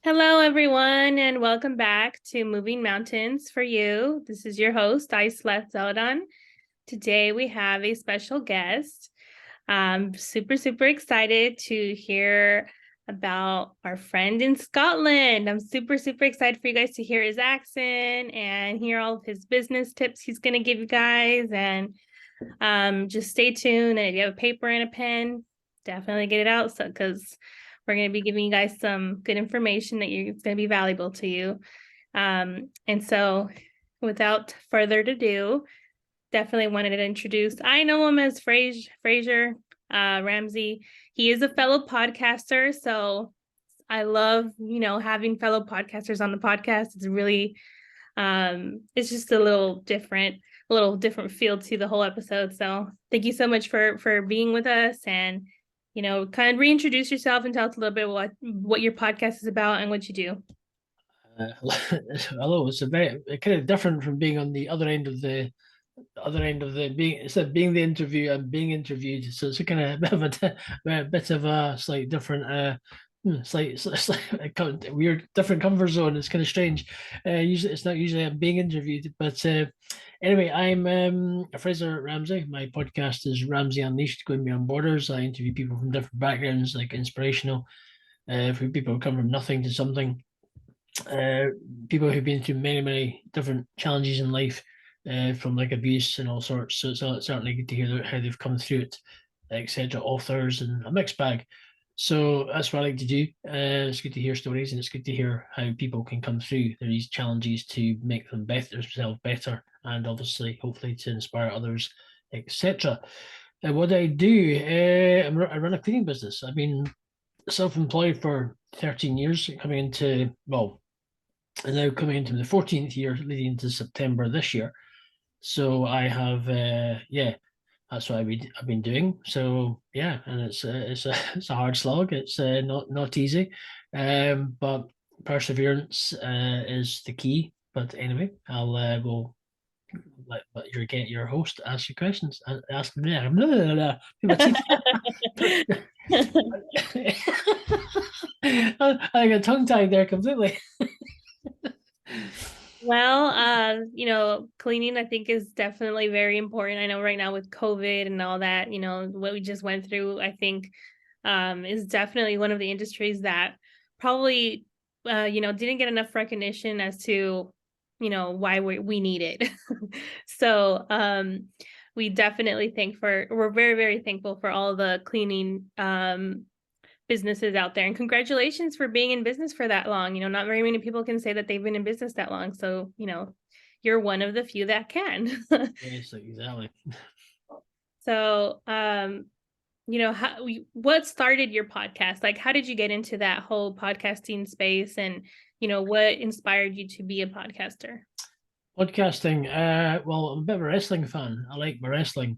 Hello, everyone, and welcome back to Moving Mountains for You. This is your host, Isla Zeldon. Today, we have a special guest. I'm super excited to hear about our friend in Scotland. I'm super excited for you guys to hear his accent and hear all of his business tips he's going to give you guys. And just stay tuned. And if you have a paper and a pen, definitely get it out because we're going to be giving you guys some good information it's going to be valuable to you. And so without further ado, definitely wanted to introduce, I know him as Fraser Ramsay. He is a fellow podcaster. So I love, having fellow podcasters on the podcast. It's really, it's just a little different feel to the whole episode. So thank you so much for being with us, and kind of reintroduce yourself and tell us a little bit what your podcast is about and what you do. Hello, it's a very kind of different from being on the other end of the being, instead of being the interview and being interviewed. So it's a kind of bit of a slight different slight weird different comfort zone. It's kind of strange. Usually it's not usually I'm being interviewed, but anyway, I'm Fraser Ramsay. My podcast is Ramsay Unleashed, Going Beyond Borders. I interview people from different backgrounds, like inspirational, for people who come from nothing to something, uh, people who've been through many different challenges in life, from like abuse and all sorts. So it's certainly good to hear how they've come through it, etc. Authors and a mixed bag. So that's what I like to do. It's good to hear stories, and it's good to hear how people can come through these challenges to make themselves better, and obviously, hopefully, to inspire others, etc. What I do, I run a cleaning business. I've been self-employed for 13 years, and now coming into the 14th year, leading into September this year. So I have, that's what I've been doing. So yeah, and it's a hard slog. It's not easy, but perseverance is the key. But anyway, I'll will let your host ask you questions. Ask me. My teeth. I got tongue tied there completely. Well, cleaning I think is definitely very important. I know right now with COVID and all that, what we just went through, I think is definitely one of the industries that probably didn't get enough recognition as to, why we need it. So we definitely we're very thankful for all the cleaning businesses out there, and congratulations for being in business for that long. Not very many people can say that they've been in business that long, so you're one of the few that can. Yes, exactly. So what started your podcast? Like, how did you get into that whole podcasting space, and what inspired you to be a podcaster? Podcasting, well, I'm a bit of a wrestling fan. I like my wrestling.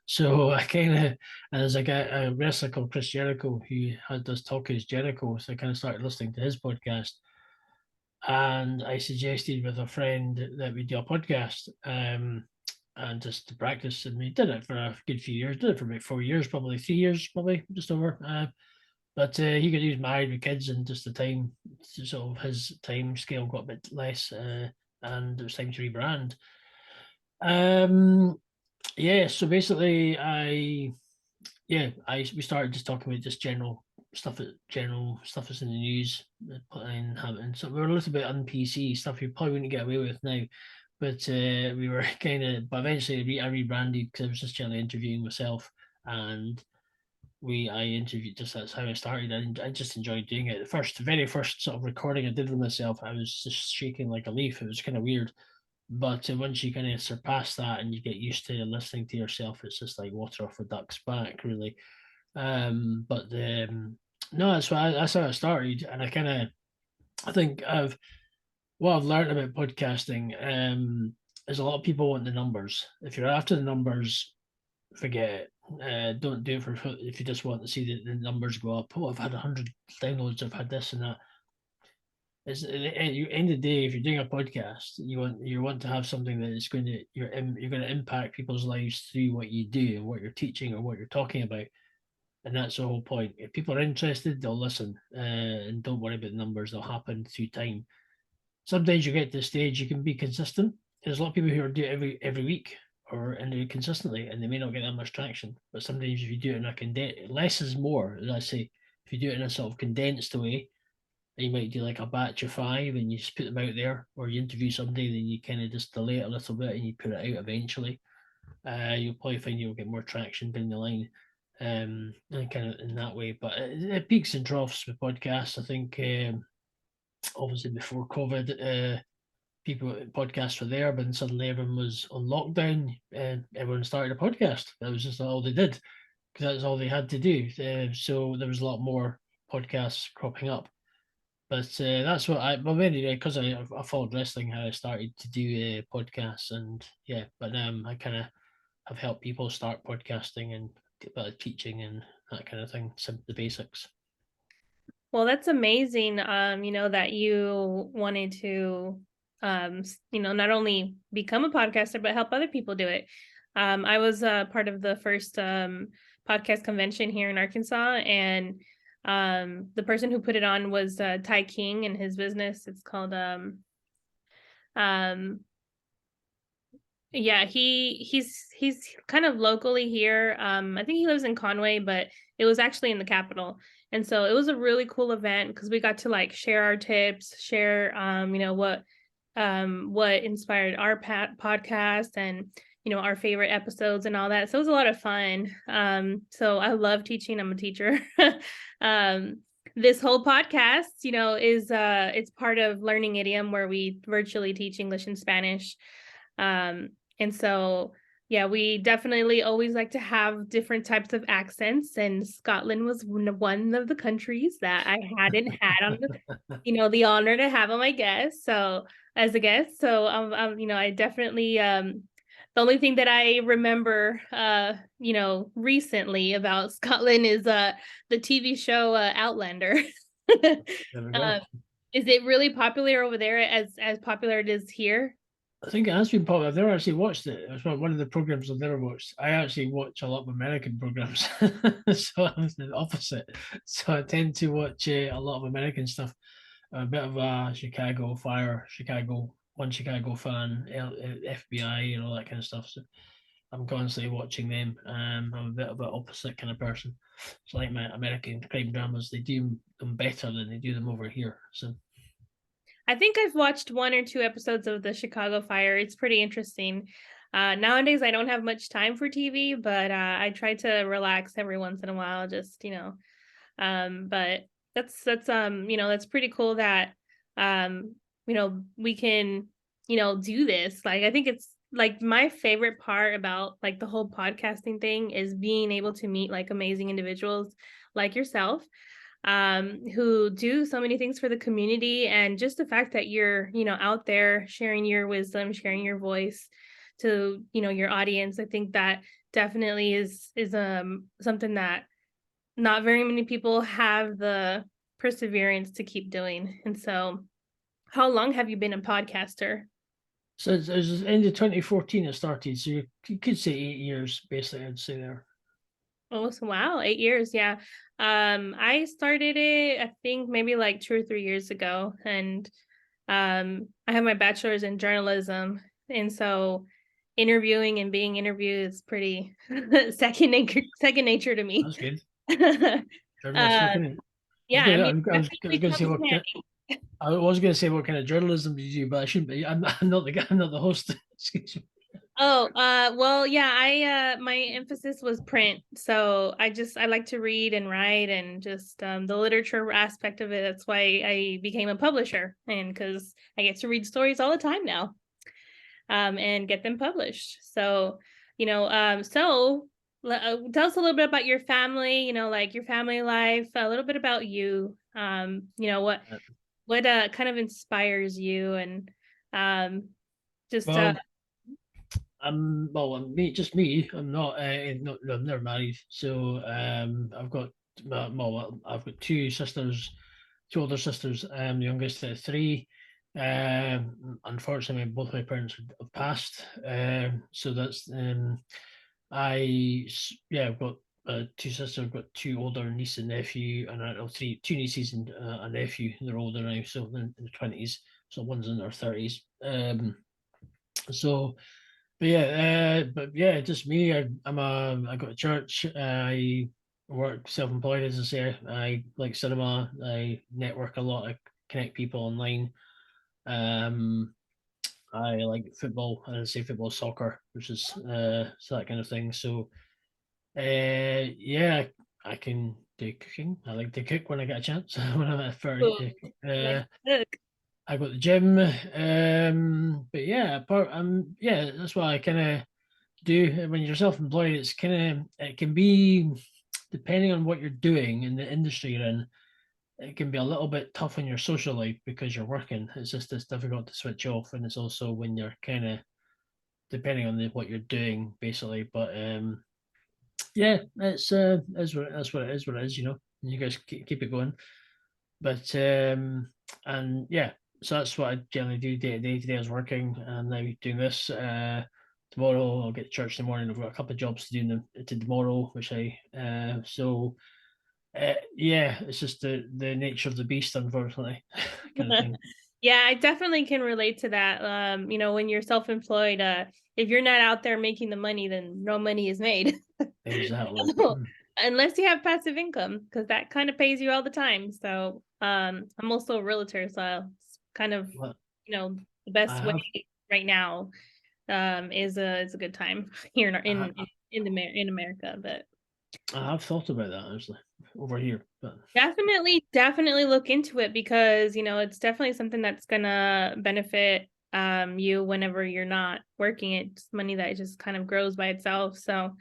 So I kind of, and there's like a wrestler called Chris Jericho who does Talk Is Jericho. So I kind of started listening to his podcast. And I suggested with a friend that we do a podcast, and just to practice. And we did it for a good few years, did it for about 4 years, probably 3 years, probably just over. But he got used married with kids, and just the time, sort of his time scale got a bit less, and it was time to rebrand. Yeah, so basically, we started just talking about just general stuff that's in the news, and having so we were a little bit on PC stuff you probably wouldn't get away with now, but we were kind of. But eventually, I rebranded because I was just generally interviewing myself, and I interviewed. Just that's how I started. I just enjoyed doing it. The very first sort of recording I did with myself, I was just shaking like a leaf. It was kind of weird, but once you kind of surpass that and you get used to listening to yourself, it's just like water off a duck's back, really. But no, that's how I started, and I think what I've learned about podcasting is a lot of people want the numbers. If you're after the numbers, forget it. Don't do it for if you just want to see the numbers go up. Oh, I've had 100 downloads. I've had this and that. It's at the end of the day, if you're doing a podcast, you want to have something that is going to you're going to impact people's lives through what you do, what you're teaching, or what you're talking about. And that's the whole point. If people are interested, they'll listen, and don't worry about the numbers. They'll happen through time. Sometimes you get to the stage you can be consistent. There's a lot of people who are do it every week and do it consistently, and they may not get that much traction. But sometimes if you do it in a less is more, as I say. If you do it in a sort of condensed way, you might do like a batch of 5 and you just put them out there, or you interview somebody, then you kind of just delay it a little bit and you put it out eventually. You'll probably find you'll get more traction down the line, and kind of in that way. But it peaks and troughs with podcasts. I think obviously before COVID, podcasts were there, but then suddenly everyone was on lockdown and everyone started a podcast. That was just all they did because that's all they had to do. So there was a lot more podcasts cropping up. But that's what anyway, because I followed wrestling, I started to do podcasts, and yeah, but I kind of have helped people start podcasting and get a bit of teaching and that kind of thing, the basics. Well, that's amazing. That you wanted to, not only become a podcaster, but help other people do it. I was part of the first podcast convention here in Arkansas, and the person who put it on was Ty King, and his business. It's called yeah, he's kind of locally here. I think he lives in Conway, but it was actually in the capital. And so it was a really cool event because we got to like share our tips, share what inspired our podcast, and our favorite episodes and all that. So it was a lot of fun. So I love teaching. I'm a teacher. This whole podcast, is it's part of Learning Idiom, where we virtually teach English and Spanish. And so, yeah, we definitely always like to have different types of accents, and Scotland was one of the countries that I hadn't had on the honor to have on my guest. So as a guest, so I definitely the only thing that I remember recently about Scotland is the TV show Outlander. There we go. Is it really popular over there as popular it is here? I think it has been popular. I've never actually watched it. It's one of the programs I've never watched. I actually watch a lot of American programs, so I'm the opposite. So I tend to watch a lot of American stuff. I'm a bit of a Chicago fan, FBI, and all that kind of stuff. So I'm constantly watching them. I'm a bit of an opposite kind of person. It's like my American crime dramas. They do them better than they do them over here. So I think I've watched 1 or 2 episodes of the Chicago Fire. It's pretty interesting. Nowadays, I don't have much time for TV, but I try to relax every once in a while. But that's pretty cool that we can do this. Like, I think it's like my favorite part about like the whole podcasting thing is being able to meet like amazing individuals like yourself, who do so many things for the community, and just the fact that you're out there sharing your wisdom, sharing your voice to your audience. I think that definitely is something that not very many people have the perseverance to keep doing. And so, how long have you been a podcaster? So it was end of 2014 it started. So you could say 8 years, basically, I'd say there. Oh, so wow, 8 years. Yeah. I started it, I think maybe like 2 or 3 years ago. And I have my bachelor's in journalism. And so interviewing and being interviewed is pretty second nature to me. That's good. Journalist uh, looking at. yeah, I mean, I was going to say I was going to say what kind of journalism do you do, but I shouldn't be. I'm not the guy. I'm not the host. Excuse me. Oh, well, yeah, my emphasis was print. So I like to read and write, and just the literature aspect of it. That's why I became a publisher, and because I get to read stories all the time now, and get them published. So, tell us a little bit about your family, like your family life, a little bit about you. What kind of inspires you, and just Well, just me. I'm not. I'm never married. So I've got. I've got 2 sisters, 2 older sisters. I'm the youngest of 3. Unfortunately, both my parents have passed. So that's. I've got two sisters. I've got two older niece and nephew, and two nieces and a nephew. They're older now, so they're in their 20s. So one's in their 30s. So, but yeah, just me. I go to church. I work self-employed, as I say. I like cinema. I network a lot. I connect people online. Um, I like football. I say football, soccer, which is so that kind of thing. So, yeah, I can do cooking. I like to cook when I get a chance. When I'm at 30, Cool. Like, look. I go to the gym. But yeah, yeah, that's what I kind of do. When you're self-employed, it's kind of it can be depending on what you're doing in the industry you're in. It can be a little bit tough in your social life because you're working. It's difficult to switch off, and it's also when you're kind of depending on what you're doing, basically. But yeah, that's what it is. What it is, you know. You guys keep it going. But and yeah, so that's what I generally do day to day. Today I was working, and now doing this. Tomorrow I'll get to church in the morning. I've got a couple of jobs to do to tomorrow, which I so yeah, it's just the nature of the beast, unfortunately, kind of thing. Yeah, I definitely can relate to that. When you're self-employed, if you're not out there making the money, then no money is made. Exactly. Unless you have passive income, because that kind of pays you all the time. So, I'm also a realtor, so it's kind of, Well, the I best way have right now, is a good time here in I, in America. But I have thought about that actually over here, but definitely look into it, because it's definitely something that's gonna benefit you whenever you're not working. It's money that just kind of grows by itself. So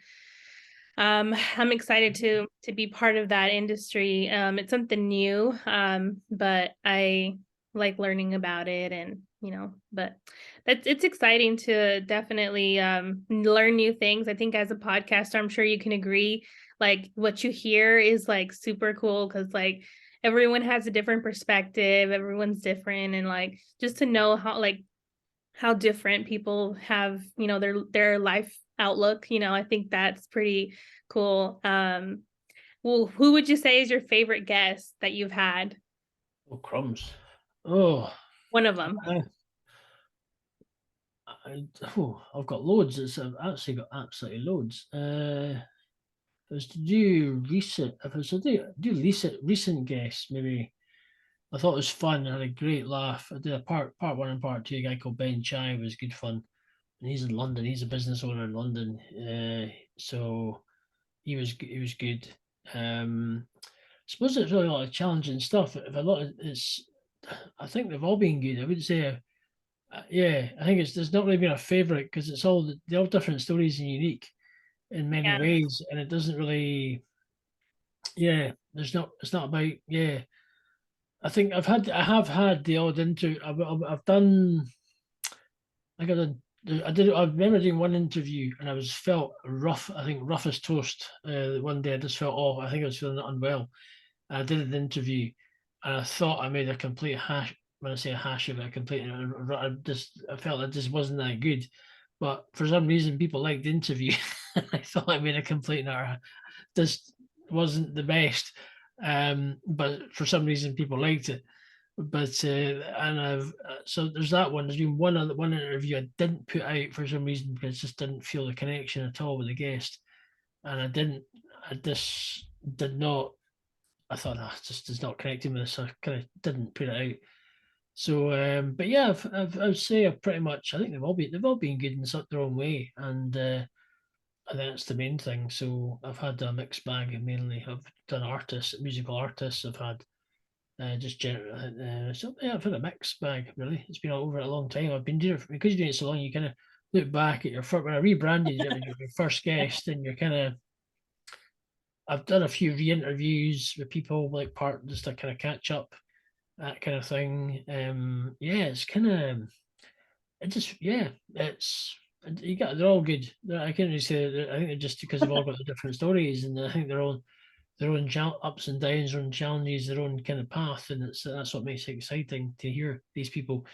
I'm excited to be part of that industry. It's something new, but I like learning about it, and but it's exciting to definitely learn new things. I think as a podcaster, I'm sure you can agree, like what you hear is like super cool, because like everyone has a different perspective, everyone's different, and like just to know how different people have, their life outlook, I think that's pretty cool. Well, who would you say is your favorite guest that you've had? oh crumbs. Oh, One of them. I, I've got loads. I've actually got absolutely loads. If I was to do recent, if I was to do recent guests, maybe I thought it was fun. I had a great laugh. I did a part one and part two. A guy called Ben Chai it was good fun, and he's in London. He's a business owner in London. So he was good. I suppose it's really a lot of challenging stuff. If a lot of it's, I think they've all been good. I would say, yeah, I think there's not really been a favorite because they're all different stories and unique in many Yeah. ways, and it doesn't really, yeah. It's not about, yeah. I have had the odd interview. I've done. I got a. I did. I remember doing one interview and I was felt rough. I think rough as toast. One day I just felt off. I think I was feeling unwell. I did an interview, and I thought I made a complete hash. When I say a hash of it, I felt it just wasn't that good. But for some reason, people liked the interview. I thought I made a complete and utter. This wasn't the best, but for some reason, people liked it. But and I've so there's that one. There's been one interview I didn't put out for some reason because I just didn't feel the connection at all with the guest, and I just did not. I thought just is not connecting with this, so I kind of didn't put it out. So, but yeah, I would say I've pretty much. I think they've all been good in their own way, and I think that's the main thing. So I've had a mixed bag mainly. I've done artists, musical artists. I've had just general. So yeah, I've had a mixed bag really. It's been all over a long time. I've been doing it because you're doing it so long. You kind of look back at your first when I rebranded your first guest, and you're kind of I've done a few re-interviews with people like part just to kind of catch up, that kind of thing. Yeah, it's kind of it just yeah, it's you got they're all good. I can't really say I think they're just because they've all got the different stories, and I think their own ups and downs, their own challenges, their own kind of path, and that's what makes it exciting to hear these people.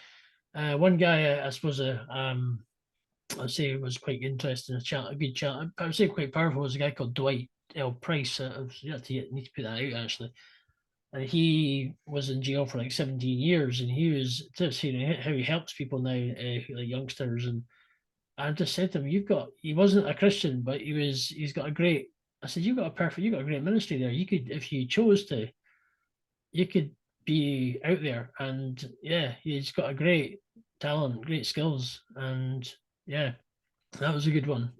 One guy, I suppose, I'd say was quite interesting. A good chat. I would say quite powerful was a guy called Dwight. Price. You have to need to put that out actually. And he was in jail for like 17 years, and he was just how he helps people now, like youngsters. And I just said to him, he wasn't a Christian, but he's got a great. I said, you got a great ministry there. You could, if you chose to, you could be out there. And yeah, he's got a great talent, great skills, and yeah, that was a good one.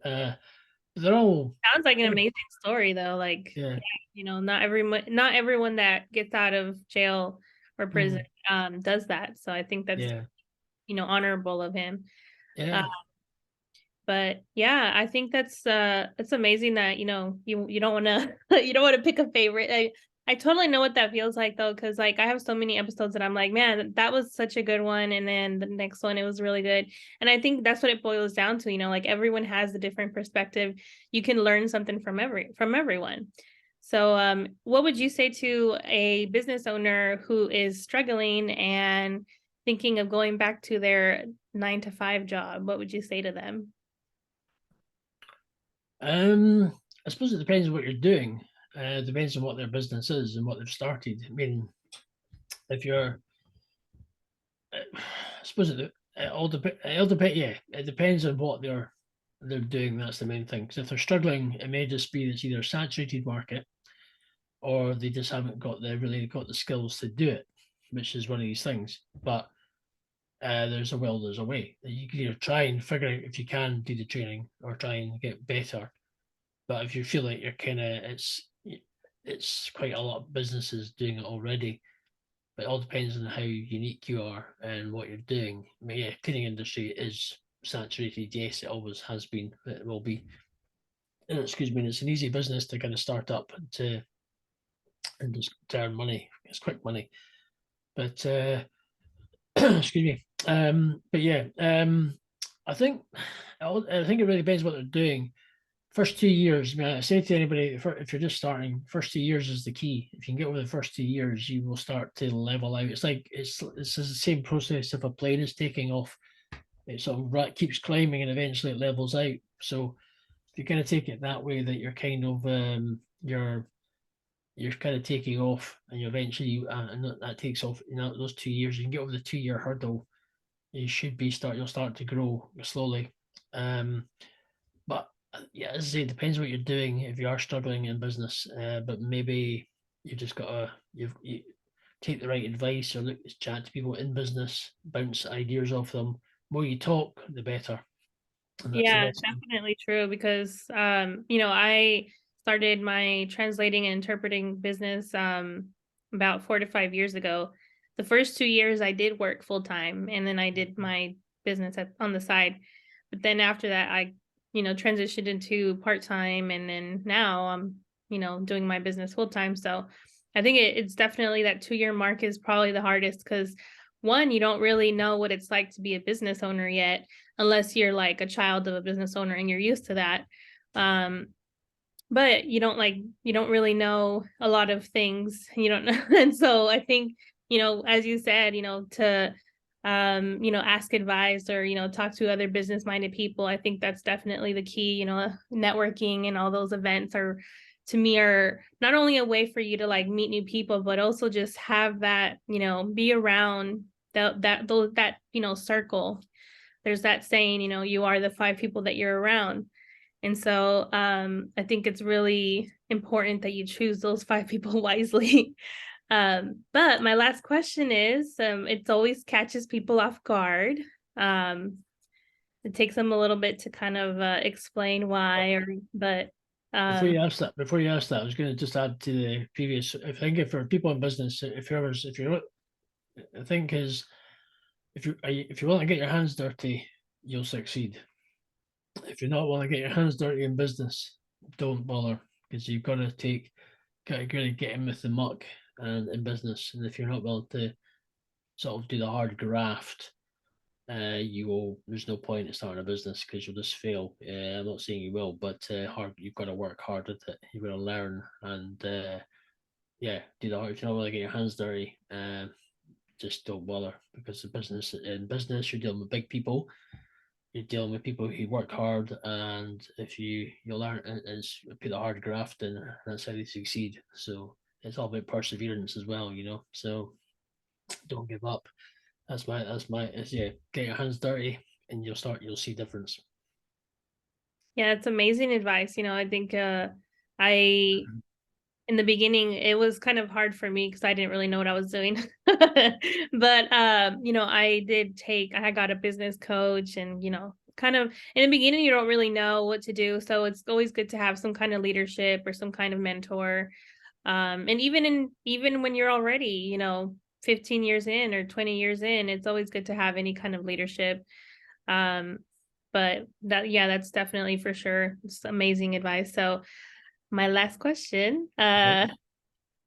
They're all, Sounds like an amazing story though. Like, yeah, not everyone that gets out of jail or prison mm, does that. So I think that's, yeah, honorable of him. Uh, yeah. but yeah, I think that's it's amazing that, you don't want to you don't want to pick a favorite. I totally know what that feels like though, because like I have so many episodes that I'm like, man, that was such a good one, and then the next one it was really good. And I think that's what it boils down to, like everyone has a different perspective. You can learn something from everyone. So what would you say to a business owner who is struggling and thinking of going back to their 9 to 5 job? What would you say to them? I suppose it depends on what you're doing. It depends on what their business is and what they've started. I mean, if you're, I suppose it all depends. It'll depend. Yeah, it depends on what they're doing. That's the main thing. Because if they're struggling, it may just be it's either a saturated market or they just haven't really got the skills to do it, which is one of these things. But there's a will, there's a way. You can either try and figure out if you can do the training or try and get better. But if you feel like you're kind of, it's quite a lot of businesses doing it already. But it all depends on how unique you are and what you're doing. I mean, yeah, cleaning industry is saturated. Yes, it always has been. It will be. And excuse me, it's an easy business to kind of start up and just to earn money. It's quick money. But excuse me. But yeah, I think it really depends what they're doing. First 2 years, I mean, I say to anybody, if you're just starting, first 2 years is the key. If you can get over the first 2 years, you will start to level out. It's the same process if a plane is taking off. It sort of keeps climbing and eventually it levels out. So if you kind of take it that way, that you're kind of you're kind of taking off, and you eventually and that takes off. Those 2 years, you can get over the 2 year hurdle. You'll start to grow slowly. Um, but yeah, as I say, it depends what you're doing. If you are struggling in business, but maybe you just gotta you take the right advice or chat to people in business, bounce ideas off them. The more you talk, the better, and that's the Yeah, best thing. definitely true because I started my translating and interpreting business about 4 to 5 years ago. The first 2 years I did work full time and then I did my business on the side. But then after that I, transitioned into part-time, and then now I'm, doing my business full time. So I think it's definitely that 2 year mark is probably the hardest because one, you don't really know what it's like to be a business owner yet unless you're like a child of a business owner and you're used to that. Um, but you don't really know a lot of things. You don't know. And so I think, as you said, to ask advice or, talk to other business minded people. I think that's definitely the key. Networking and all those events are to me are not only a way for you to like meet new people, but also just have that, be around that circle. There's that saying, you are the 5 people that you're around. And so I think it's really important that you choose those 5 people wisely. But my last question is, it always catches people off guard. Um, it takes them a little bit to kind of explain why, but um, Before you ask that, I was going to just add to the previous. I think if for people in business, if you're, I think is if you want to get your hands dirty, you'll succeed. If you're not willing to get your hands dirty in business, don't bother because you've got to really get in with the muck and in business. And if you're not willing to sort of do the hard graft, there's no point in starting a business because you'll just fail. I'm not saying you will, but you've got to work hard at it. You've got to learn and yeah, do the hard. If you're not willing to get your hands dirty, just don't bother because in business you're dealing with big people you're dealing with people who work hard, and if you learn is put the hard graft in, that's how they succeed. So it's all about perseverance as well, you know. So don't give up. Yeah, get your hands dirty and you'll see difference. Yeah, it's amazing advice. I think I in the beginning it was kind of hard for me because I didn't really know what I was doing. But I got a business coach, and kind of in the beginning you don't really know what to do. So it's always good to have some kind of leadership or some kind of mentor. And even when you're already, 15 years in or 20 years in, it's always good to have any kind of leadership. Um, but that's definitely for sure. It's amazing advice. So my last question, Okay.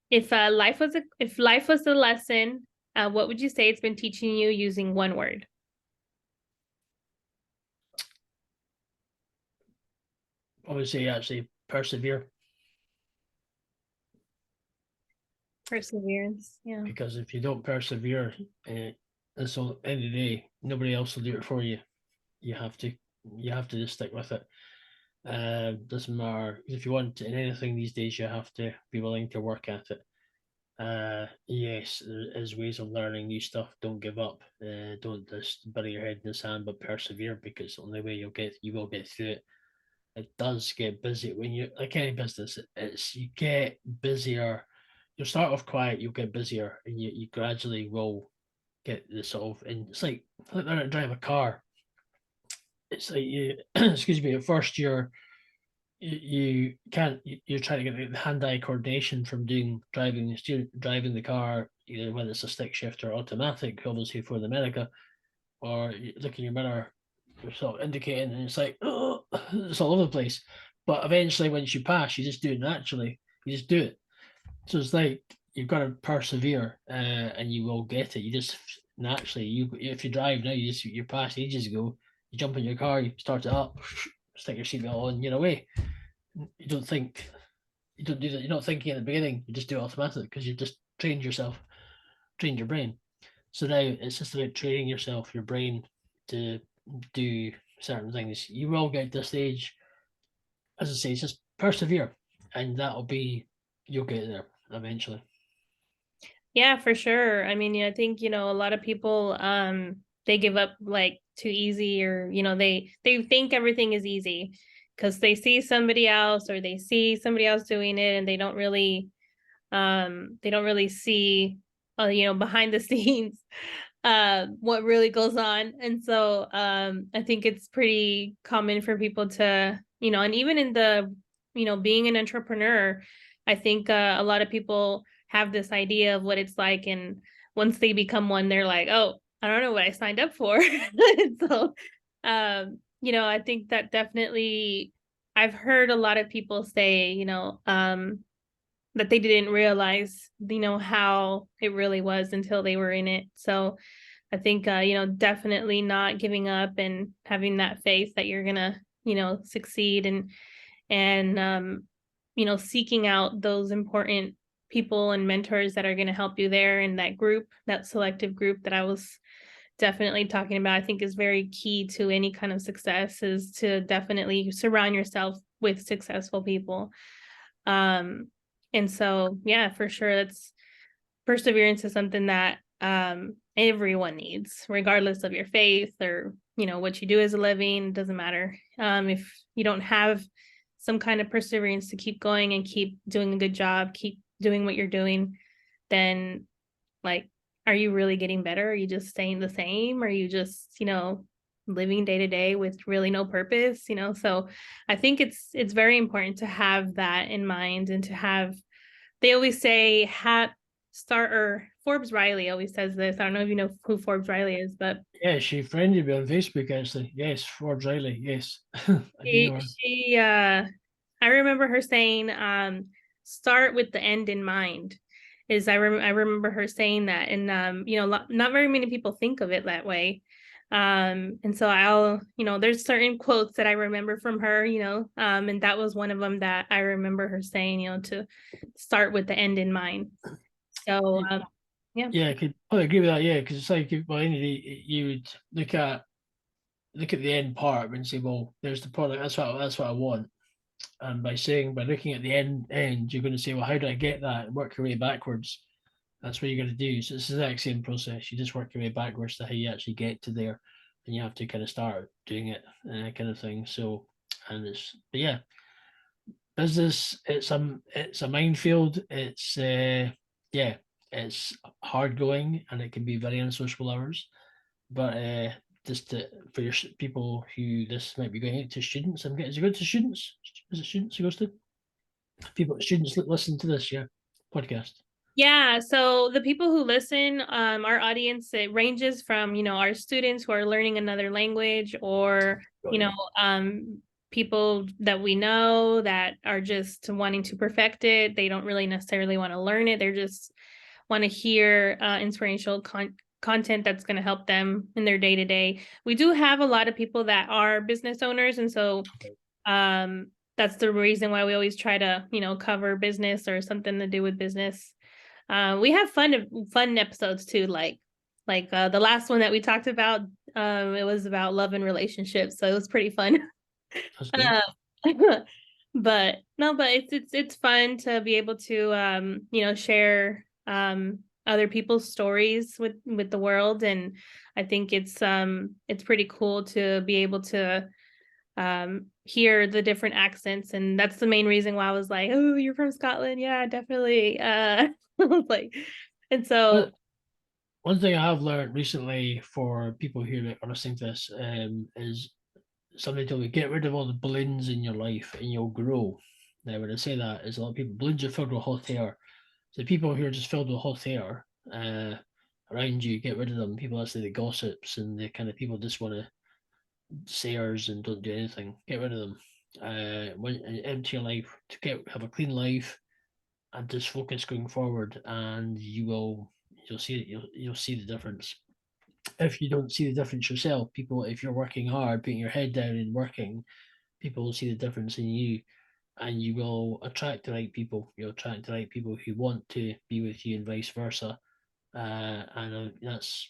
if life was a lesson, what would you say it's been teaching you using one word? I would say actually persevere, Perseverance. Yeah. because if you don't persevere, and so at the end of the day, nobody else will do it for you. You have to just stick with it. Doesn't matter if you want in anything these days. You have to be willing to work at it. Yes, there is ways of learning new stuff. Don't give up. Don't just bury your head in the sand, but persevere, because the only way you will get through it. It does get busy when you like any business. It's you get busier. You'll start off quiet. You'll get busier, and you gradually will get the sort of. And it's like learning to drive a car. It's like you, excuse me. At first, you can't. You're trying to get the hand-eye coordination from driving the car, either whether it's a stick shift or automatic, obviously for the America, or you look in your mirror, you're sort of indicating, and it's like, oh, it's all over the place. But eventually, once you pass, you just do it naturally. You just do it. So it's like you've got to persevere, and you will get it. You just naturally, if you drive now, you're past ages ago. You jump in your car, you start it up, stick your seatbelt on, you're away. You don't think, you don't do that. You're not thinking at the beginning. You just do it automatically because you've just trained yourself, trained your brain. So now it's just about training yourself, your brain, to do certain things. You will get to a stage, as I say, it's just persevere, and you'll get there eventually. Yeah, for sure. I mean, I think, a lot of people they give up like too easy, or they think everything is easy because they see somebody else, or they see somebody else doing it, and they don't really see behind the scenes what really goes on. And so I think it's pretty common for people to, and even in the, being an entrepreneur, I think a lot of people have this idea of what it's like, and once they become one, they're like, oh, I don't know what I signed up for. So I think that definitely, I've heard a lot of people say, that they didn't realize, how it really was until they were in it. So I think, definitely not giving up and having that faith that you're gonna, succeed, and seeking out those important people and mentors that are going to help you there in that group, that selective group that I was definitely talking about. I think is very key to any kind of success, is to definitely surround yourself with successful people. And so, yeah, for sure, that's perseverance is something that everyone needs, regardless of your faith or what you do as a living. It doesn't matter. If you don't have some kind of perseverance to keep going and keep doing a good job, keep doing what you're doing, then like, are you really getting better? Are you just staying the same? Are you just living day to day with really no purpose? So I think it's very important to have that in mind, and to have, they always say, or Forbes Riley always says this. I don't know if you know who Forbes Riley is, but Yeah, she friended me on Facebook actually. Yes, Ford Riley. Yes, I do know her. I remember her saying, start with the end in mind. I remember her saying that, and not very many people think of it that way. And so there's certain quotes that I remember from her, and that was one of them that I remember her saying, to start with the end in mind. So yeah. Yeah, I could probably agree with that. Yeah, because it's like, well, you would look at look at the end part and say, well, there's the product. That's what I want. And by looking at the end, you're going to say, well, how do I get that? And work your way backwards. That's what you're going to do. So it's the exact same process. You just work your way backwards to how you actually get to there, and you have to kind of start doing it, kind of thing. So, but yeah, business. It's a minefield. Yeah, it's hard going, and it can be very unsociable hours. But for your people who this might be going out to, students, I'm getting, is it good to students? Is it students who goes to? People, students listen to this, yeah, podcast. Yeah, so the people who listen, our audience, it ranges from, our students who are learning another language, or, people that we know that are just wanting to perfect it. They don't really necessarily want to learn it. They're just want to hear inspirational content that's going to help them in their day to day. We do have a lot of people that are business owners, and so that's the reason why we always try to, cover business or something to do with business. We have fun episodes too, like the last one that we talked about. It was about love and relationships, so it was pretty fun. That's good. But no, but it's fun to be able to share other people's stories with the world, and I think it's pretty cool to be able to hear the different accents, and that's the main reason why I was like, oh, you're from Scotland, yeah, definitely. Like, and so But one thing I have learned recently for people who are listening to this, is somebody told me, get rid of all the balloons in your life and you'll grow. Now, when I say that, is a lot of people, balloons are filled with hot air. So people who are just filled with hot air around you, get rid of them. People, that's the gossips and the kind of people just want to sayers and don't do anything. Get rid of them. Empty your life to have a clean life and just focus going forward, and you'll see the difference. If you don't see the difference yourself, people, if you're working hard, putting your head down and working, people will see the difference in you, and you will attract the right people. You'll attract the right people who want to be with you, and vice versa. That's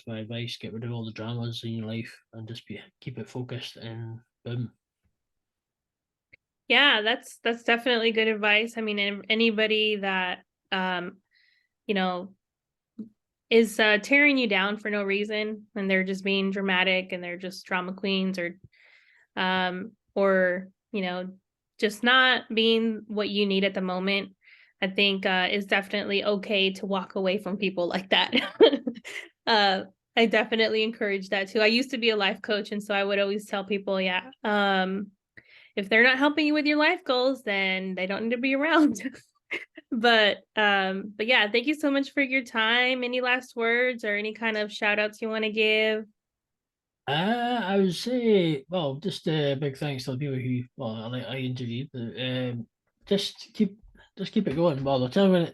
my advice. Get rid of all the dramas in your life and just keep it focused, and boom. yeah, that's definitely good advice. I mean, anybody that you know is tearing you down for no reason, and they're just being dramatic, and they're just drama queens, or just not being what you need at the moment, I think is definitely okay to walk away from people like that. uh I definitely encourage that too. I used to be a life coach, and so I would always tell people, yeah, if they're not helping you with your life goals, then they don't need to be around. But yeah, thank you so much for your time. Any last words or any kind of shout outs you want to give? I would say, well, just big thanks to the people who, I interviewed. But, just keep just keep it going. Well, the time when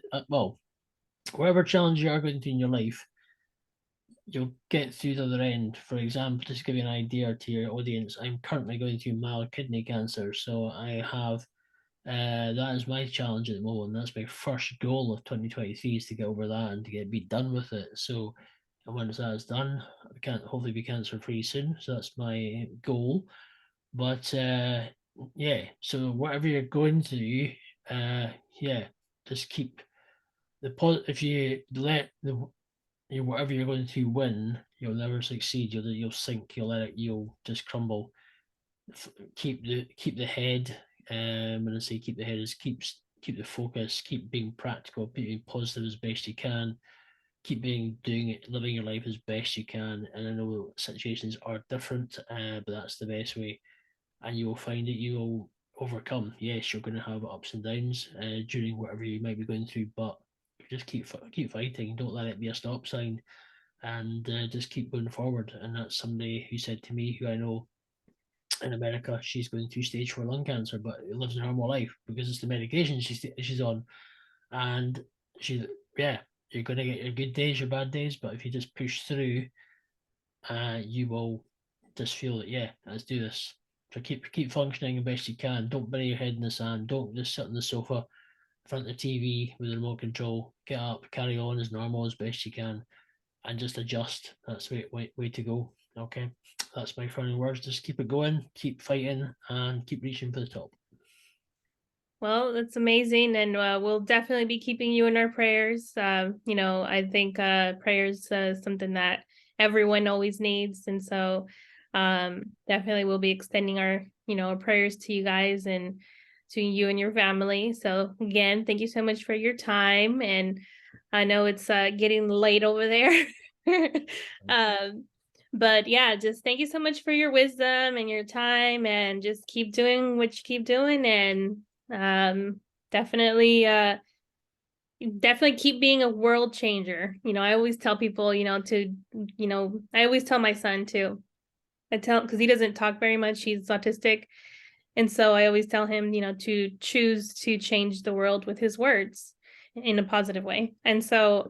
whatever challenge you are going through in your life, you'll get through the other end. For example, just to give you an idea to your audience, I'm currently going through mild kidney cancer, so I have that is my challenge at the moment. That's my first goal of 2023, is to get over that and to be done with it. So, and once that's done, I can't hopefully be cancer free soon. So that's my goal. But yeah, so whatever you're going through, yeah, just keep if you let whatever you're going to win, you'll never succeed. You'll sink. You'll just crumble. Keep the head. When I say keep the head, is keep the focus. Keep being practical. Being positive as best you can. Keep doing it, living your life as best you can. And I know situations are different, but that's the best way. And you will find that you will overcome. Yes, you're going to have ups and downs during whatever you might be going through, but just keep fighting. Don't let it be a stop sign, and just keep going forward. And that's somebody who said to me, who I know in America, she's going through stage 4 lung cancer, but it lives a normal life because it's the medication she's on. And she, yeah, you're going to get your good days, your bad days, but if you just push through, you will just feel that, yeah, let's do this. So keep functioning the best you can. Don't bury your head in the sand. Don't just sit on the sofa in front of the TV with the remote control. Get up, carry on as normal as best you can, and just adjust. That's the way to go. Okay, that's my final words. Just keep it going, keep fighting, and keep reaching for the top. Well, that's amazing, and we'll definitely be keeping you in our prayers. You know, I think prayers something that everyone always needs, and so definitely we'll be extending our, you know, our prayers to you guys and to you and your family. So again, thank you so much for your time, and I know it's getting late over there. um, but yeah, just thank you so much for your wisdom and your time, and just keep doing what you keep doing, and definitely definitely keep being a world changer. You know, I always tell people, you know, to, you know, I always tell my son too. I tell, because he doesn't talk very much, he's autistic, and so I always tell him, you know, to choose to change the world with his words in a positive way. And so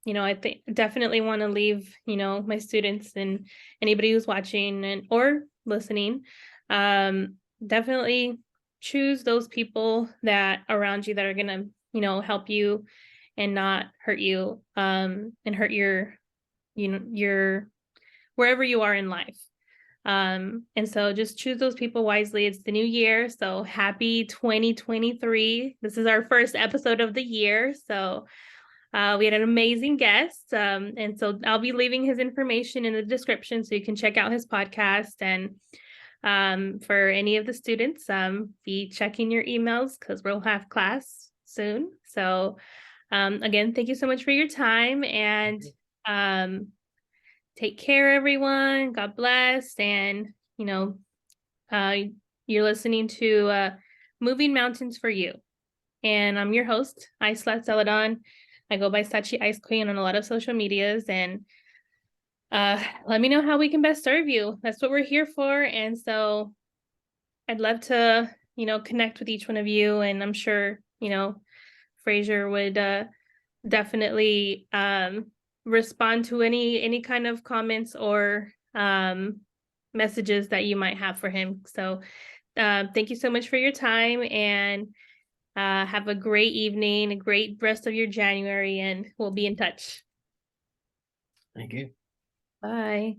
you know, I think definitely want to leave, you know, my students and anybody who's watching and or listening, definitely choose those people that around you that are gonna, you know, help you and not hurt you, and hurt your, you know, your wherever you are in life. And so just choose those people wisely. It's the new year, so happy 2023. This is our first episode of the year, so we had an amazing guest, and so I'll be leaving his information in the description so you can check out his podcast. And for any of the students, be checking your emails because we'll have class soon. So again, thank you so much for your time, and take care, everyone. God bless. And, you know, you're listening to Moving Mountains for You. And I'm your host, Isla Celadon. I go by Sachi Ice Queen on a lot of social medias. And let me know how we can best serve you. That's what we're here for. And so I'd love to, you know, connect with each one of you. And I'm sure, you know, Fraser would definitely respond to any kind of comments or messages that you might have for him. So thank you so much for your time, and have a great evening, a great rest of your January, and we'll be in touch. Thank you. Bye.